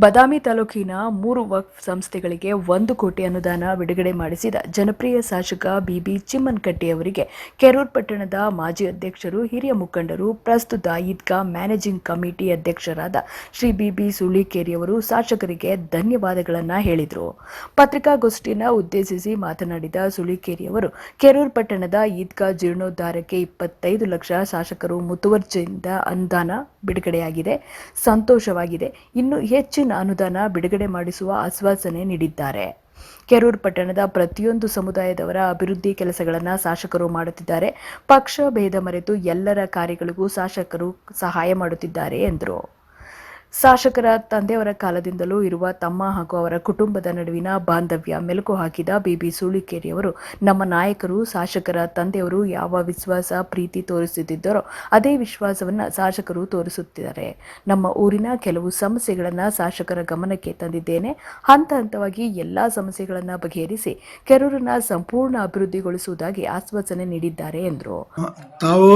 ಬದಾಮಿ ತಾಲೂಕಿನ 3 ವಕ್ಫ್ ಸಂಸ್ಥೆಗಳಿಗೆ 1 ಕೋಟಿ ಅನುದಾನ ಬಿಡುಗಡೆ ಮಾಡಿಸಿದ ಜನಪ್ರಿಯ ಶಾಸಕ ಬಿಬಿ ಚಿಮ್ಮನಕಟ್ಟಿ ಅವರಿಗೆ ಕೆರೂರು ಪಟ್ಟಣದ ಮಾಜಿ ಅಧ್ಯಕ್ಷರು, ಹಿರಿಯ ಮುಖಂಡರು, ಪ್ರಸ್ತುತ ಈದ್ಗಾ ಮ್ಯಾನೇಜಿಂಗ್ ಕಮಿಟಿ ಅಧ್ಯಕ್ಷರಾದ ಶ್ರೀ ಬಿಬಿ ಸುಳಿಕೇರಿಯವರು ಶಾಸಕರಿಗೆ ಧನ್ಯವಾದಗಳನ್ನು ಹೇಳಿದರು. ಪತ್ರಿಕಾಗೋಷ್ಠಿಯನ್ನು ಉದ್ದೇಶಿಸಿ ಮಾತನಾಡಿದ ಸುಳಿಕೇರಿಯವರು, ಕೆರೂರು ಪಟ್ಟಣದ ಈದ್ಗಾ ಜೀರ್ಣೋದ್ಧಾರಕ್ಕೆ 25 ಲಕ್ಷ ಶಾಸಕರು ಮುತುವರ್ಜಿಯಿಂದ ಅನುದಾನ ಬಿಡುಗಡೆಯಾಗಿದೆ. ಸಂತೋಷವಾಗಿದೆ. ಇನ್ನು ಹೆಚ್ಚಿನ ಅನುದಾನ ಬಿಡುಗಡೆ ಮಾಡಿಸುವ ಆಶ್ವಾಸನೆ ನೀಡಿದ್ದಾರೆ. ಕೆರೂರು ಪಟ್ಟಣದ ಪ್ರತಿಯೊಂದು ಸಮುದಾಯದವರ ಅಭಿವೃದ್ಧಿ ಕೆಲಸಗಳನ್ನು ಶಾಸಕರು ಮಾಡುತ್ತಿದ್ದಾರೆ. ಪಕ್ಷ ಭೇದ ಮರೆತು ಎಲ್ಲರ ಕಾರ್ಯಗಳಿಗೂ ಶಾಸಕರು ಸಹಾಯ ಮಾಡುತ್ತಿದ್ದಾರೆ ಎಂದರು. ಶಾಸಕರ ತಂದೆಯವರ ಕಾಲದಿಂದಲೂ ಇರುವ ತಮ್ಮ ಹಾಗೂ ಅವರ ಕುಟುಂಬದ ನಡುವಿನ ಬಾಂಧವ್ಯ ಮೆಲುಕು ಹಾಕಿದ ಬಿಬಿ ಸುಳಿಕೇರಿಯವರು, ನಮ್ಮ ನಾಯಕರು ಶಾಸಕರ ತಂದೆಯವರು ಯಾವ ವಿಶ್ವಾಸ ಪ್ರೀತಿ ತೋರಿಸುತ್ತಿದ್ದರೋ ಅದೇ ವಿಶ್ವಾಸವನ್ನು ಶಾಸಕರು ತೋರಿಸುತ್ತಿದ್ದಾರೆ. ನಮ್ಮ ಊರಿನ ಕೆಲವು ಸಮಸ್ಯೆಗಳನ್ನು ಶಾಸಕರ ಗಮನಕ್ಕೆ ತಂದಿದ್ದೇನೆ. ಹಂತ ಹಂತವಾಗಿ ಎಲ್ಲ ಸಮಸ್ಯೆಗಳನ್ನು ಬಗೆಹರಿಸಿ ಕೆರೂರನ್ನ ಸಂಪೂರ್ಣ ಅಭಿವೃದ್ಧಿಗೊಳಿಸುವುದಾಗಿ ಆಶ್ವಾಸನೆ ನೀಡಿದ್ದಾರೆ ಎಂದರು. ತಾವು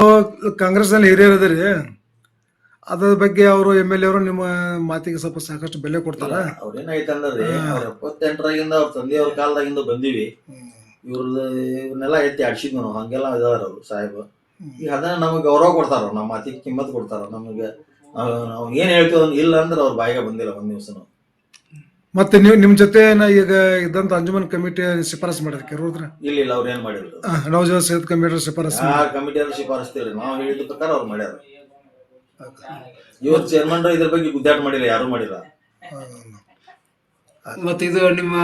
ಕಾಂಗ್ರೆಸ್ನಲ್ಲಿ ಹಿರಿಯರಿದ್ದೀರಿ, ಅದ್ರ ಬಗ್ಗೆ ಅವರು MLA ಅವರು ನಿಮ್ಮ ಮಾತಿಗೆ ಸ್ವಲ್ಪ ಸಾಕಷ್ಟು ಬೆಲೆ ಕೊಡ್ತಾರ. ಅವ್ರೇನಾಯ್ತಂದ್ರಿ, ಅವ್ರ 78ರಾಗಿಂದ ಅವ್ರ ತಂದೆಯವ್ರ ಕಾಲದಾಗಿಂದ ಬಂದೀವಿ. ಇವ್ರನ್ನೆಲ್ಲ ಎತ್ತಿ ಆಡ್ಸಿದ್ವಿ ನಾವು. ಹಂಗೆಲ್ಲ ಇದಾರ ಅವ್ರು ಸಾಹೇಬ್. ಈಗ ಅದನ್ನ ನಮಗೆ ಗೌರವ ಕೊಡ್ತಾರ, ನಮ್ಮ ಮಾತಿಗೆ ಕಿಮ್ಮತ್ ಕೊಡ್ತಾರ. ನಮಗೆ ನಾವು ಏನ್ ಹೇಳ್ತೀವಿ ಅದನ್ನ ಇಲ್ಲ ಅಂದ್ರೆ ಅವ್ರ ಬಾಯಿಗೆ ಬಂದಿಲ್ಲ ಒಂದ್ ದಿವಸ. ಮತ್ತೆ ನೀವು ನಿಮ್ ಜೊತೆ ಈಗ ಇದ್ದಂತ ಅಂಜುಮನ್ ಕಮಿಟಿ ಶಿಫಾರಸ್ ಮಾಡಿದ್ರೆ ಕೆರೂದ್ರ? ಇಲ್ಲ ಅವ್ರ ಏನ್ ಮಾಡಿದ್ರು, ನವಜೋತ್ ಸೈಯದ್ ಕಮಿಟಿ ಶಿಫಾರಸ್ ಕಮಿಟಿಯಲ್ಲಿ ಶಿಫಾರಸ್ತೀವ್ರಿ. ನಾವು ಹೇಳಿದ ಪ್ರಕಾರ ಅವ್ರು ಮಾಡ್ಯಾರ. ಇವ್ರ ಚೇರ್ಮನ್ ಇದ್ರ ಬಗ್ಗೆ ಗುದ್ದಾಟ ಮಾಡಿಲ್ಲ, ಯಾರು ಮಾಡಿಲ್ಲ. ಮತ್ತೆ ಇದು ನಿಮ್ಮ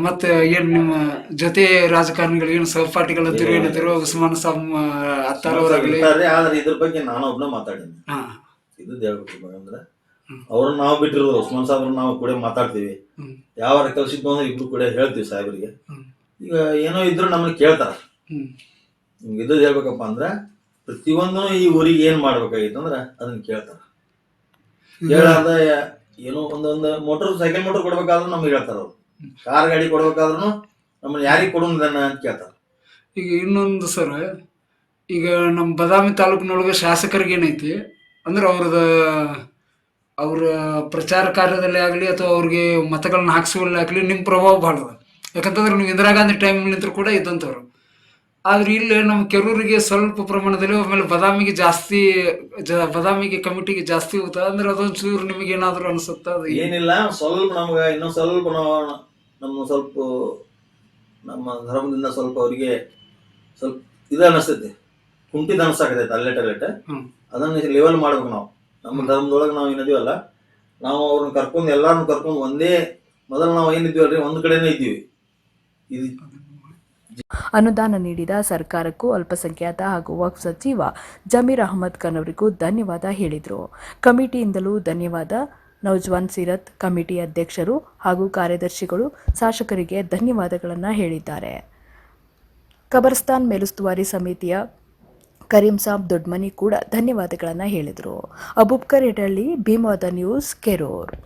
ಮತ್ತೆ ಏನ್ ನಿಮ್ಮ ಜೊತೆ ರಾಜಕಾರಣಿಗಳು ಏನು ಸಹಪಾಠಿಗಳ ತಿರುಗೇನಿದ್ರು ಉಸ್ಮಾನ್ ಸಾಬ್ ಅತ್ತಾರವರಾಗಲಿ, ಆದ್ರೆ ಇದ್ರ ಬಗ್ಗೆ ನಾನು ಒಬ್ನ ಮಾತಾಡಿನಿ. ಇದು ಹೇಳ್ಬೇಕು ಅಂದ್ರೆ ಅವ್ರನ್ನ ನಾವು ಬಿಟ್ಟಿರೋದು, ಉಸ್ಮಾನ್ ಸಾಬ್ರ ನಾವು ಕೂಡ ಮಾತಾಡ್ತೀವಿ. ಯಾವ ಕೆಲ್ಸಿದ್ದು ಅಂದ್ರೆ ಇಬ್ರು ಕೂಡ ಹೇಳ್ತೀವಿ ಸಾಹೇಬರಿಗೆ. ಈಗ ಏನೋ ಇದ್ರು ನಮ್ಮನ್ನ ಕೇಳ್ತಾರ. ನಿಮ್ಗೆ ಇದು ಹೇಳ್ಬೇಕಪ್ಪ ಅಂದ್ರೆ ಪ್ರತಿಯೊಂದು ಈ ಊರಿಗೆ ಏನ್ ಮಾಡ್ಬೇಕಾಗಿತ್ತು ಅಂದ್ರೆ ಅದನ್ನ ಕೇಳ್ತಾರ. ಹೇಳಾದ ಏನೋ ಒಂದೊಂದು ಮೋಟರ್ ಸೈಕಲ್ ಮೋಟರ್ ಕೊಡ್ಬೇಕಾದ್ರೂ ನಮ್ಗೆ ಹೇಳ್ತಾರ. ಅವ್ರು ಕಾರ್ ಗಾಡಿ ಕೊಡ್ಬೇಕಾದ್ರೂ ನಮ್ಮನ್ನ ಯಾರಿಗೆ ಕೊಡೋದನ್ನ ಅಂತ ಕೇಳ್ತಾರ. ಈಗ ಇನ್ನೊಂದು ಸರ್, ಈಗ ನಮ್ಮ ಬದಾಮಿ ತಾಲೂಕಿನೊಳಗೆ ಶಾಸಕರಿಗೆ ಏನೈತಿ ಅಂದ್ರೆ ಅವ್ರ ಪ್ರಚಾರ ಕಾರ್ಯದಲ್ಲಿ ಆಗಲಿ ಅಥವಾ ಅವ್ರಿಗೆ ಮತಗಳನ್ನ ಹಾಕ್ಸುವಲ್ಲಿ ಆಗಲಿ ನಿಮ್ಮ ಪ್ರಭಾವ ಭಾಳ ಅದ. ಯಾಕಂತಂದ್ರೆ ನೀವು ಇಂದಿರಾ ಗಾಂಧಿ ಟೈಮ್ನಿಂದ ಕೂಡ ಇದ್ದಂಥವ್ರು. ಆದ್ರೆ ಇಲ್ಲಿ ನಮ್ಮ ಕೆರೂರಿಗೆ ಸ್ವಲ್ಪ ಪ್ರಮಾಣದಲ್ಲಿ, ಆಮೇಲೆ ಬದಾಮಿಗೆ ಕಮಿಟಿಗೆ ಜಾಸ್ತಿ ಹೋಗ್ತದೆ ಅಂದ್ರೆ ಅದೊಂದು ಚೂರು ನಿಮಗೆ ಏನಾದ್ರು ಅನ್ಸುತ್ತಾ? ಅದು ಏನಿಲ್ಲ, ಸ್ವಲ್ಪ ನಮ್ಗೆ ಇನ್ನೊಂದು ಸ್ವಲ್ಪ ನಮ್ಮ ಧರ್ಮದಿಂದ ಸ್ವಲ್ಪ ಅವರಿಗೆ ಸ್ವಲ್ಪ ಇದು ಅನಿಸ್ತೈತಿ, ಕುಂಠಿತ ಅನ್ಸಾಕತೈತೆ ಅಲ್ಲೆಟ್. ಅದನ್ನ ಲೆವೆಲ್ ಮಾಡ್ಬೇಕು ನಾವು. ನಮ್ಮ ಧರ್ಮದೊಳಗೆ ನಾವು ಏನಿದೀವಲ್ಲ, ನಾವು ಅವ್ರನ್ನ ಕರ್ಕೊಂಡು ಎಲ್ಲಾರನ್ನು ಕರ್ಕೊಂಡು ಒಂದೇ ಮೊದಲು ನಾವು ಏನಿದ್ದೀವಲ್ರಿ ಒಂದು ಕಡೆನೇ ಇದ್ದೀವಿ. ಅನುದಾನ ನೀಡಿದ ಸರ್ಕಾರಕ್ಕೂ ಅಲ್ಪಸಂಖ್ಯಾತ ಹಾಗೂ ವಕ್ಫ್ ಸಚಿವ ಜಮೀರ್ ಅಹಮದ್ ಖಾನ್ ಅವರಿಗೂ ಧನ್ಯವಾದ ಹೇಳಿದರು. ಕಮಿಟಿಯಿಂದಲೂ ಧನ್ಯವಾದ. ನೌಜವಾನ್ ಸೀರತ್ ಕಮಿಟಿ ಅಧ್ಯಕ್ಷರು ಹಾಗೂ ಕಾರ್ಯದರ್ಶಿಗಳು ಶಾಸಕರಿಗೆ ಧನ್ಯವಾದಗಳನ್ನು ಹೇಳಿದ್ದಾರೆ. ಖಬರಸ್ತಾನ್ ಮೇಲುಸ್ತುವಾರಿ ಸಮಿತಿಯ ಕರೀಂ ಸಾಬ್ ದೊಡ್ಮನಿ ಕೂಡ ಧನ್ಯವಾದಗಳನ್ನು ಹೇಳಿದರು. ಅಬೂಬಕರ್ ಯಡಹಳ್ಳಿ, ಭೀಮವಾದ ನ್ಯೂಸ್, ಕೆರೂರು.